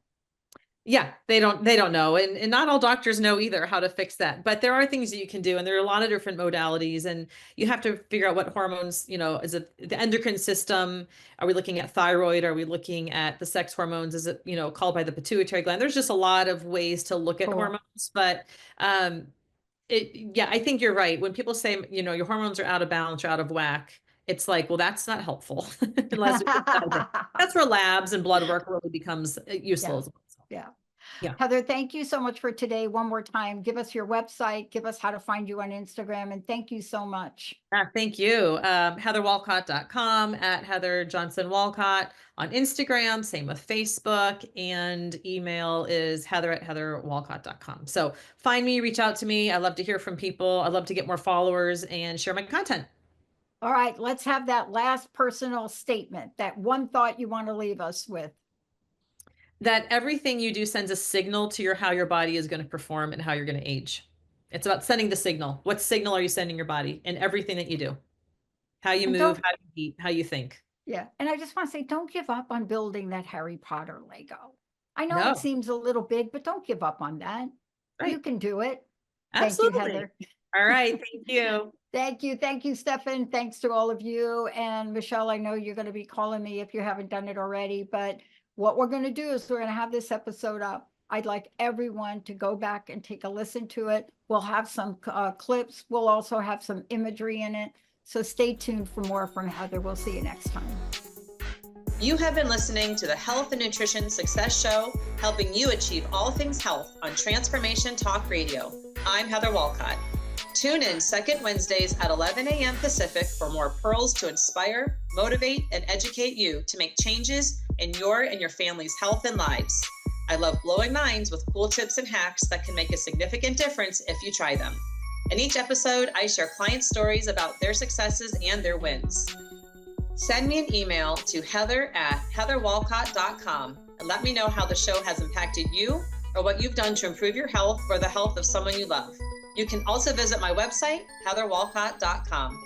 Yeah, they don't know. And not all doctors know either how to fix that. But there are things that you can do, and there are a lot of different modalities, and you have to figure out what hormones, is it the endocrine system? Are we looking at thyroid? Are we looking at the sex hormones? Is it, called by the pituitary gland? There's just a lot of ways to look at hormones, but I think you're right. When people say, your hormones are out of balance or out of whack, it's like, well, that's not helpful unless that's where labs and blood work really becomes useful as well. Yeah. Yeah. Heather, thank you so much for today. One more time, give us your website, give us how to find you on Instagram, and thank you so much. Thank you. HeatherWolcott.com, at Heather Johnson Wolcott on Instagram, same with Facebook, and email is heather@heatherwolcott.com. So find me, reach out to me. I love to hear from people. I love to get more followers and share my content. All right, let's have that last personal statement, that one thought you want to leave us with. That everything you do sends a signal to how your body is going to perform and how you're going to age. It's about sending the signal. What signal are you sending your body in everything that you do? How you move, how you eat, how you think. Yeah. And I just want to say, don't give up on building that Harry Potter Lego. I know No. it seems a little big, but don't give up on that. Right. You can do it. Absolutely. Thank you, Heather. All right. Thank you. Thank you. Thank you, Stefan. Thanks to all of you. And Michelle, I know you're going to be calling me if you haven't done it already, but what we're going to do is we're going to have this episode up. I'd like everyone to go back and take a listen to it. We'll have some clips. We'll also have some imagery in it. So stay tuned for more from Heather. We'll see you next time. You have been listening to the Health and Nutrition Success Show, helping you achieve all things health on Transformation Talk Radio. I'm Heather Wolcott. Tune in second Wednesdays at 11 a.m. Pacific for more pearls to inspire, motivate, and educate you to make changes in your and your family's health and lives. I love blowing minds with cool tips and hacks that can make a significant difference if you try them. In each episode, I share client stories about their successes and their wins. Send me an email to heather@heatherwolcott.com and let me know how the show has impacted you or what you've done to improve your health or the health of someone you love. You can also visit my website, heatherwolcott.com.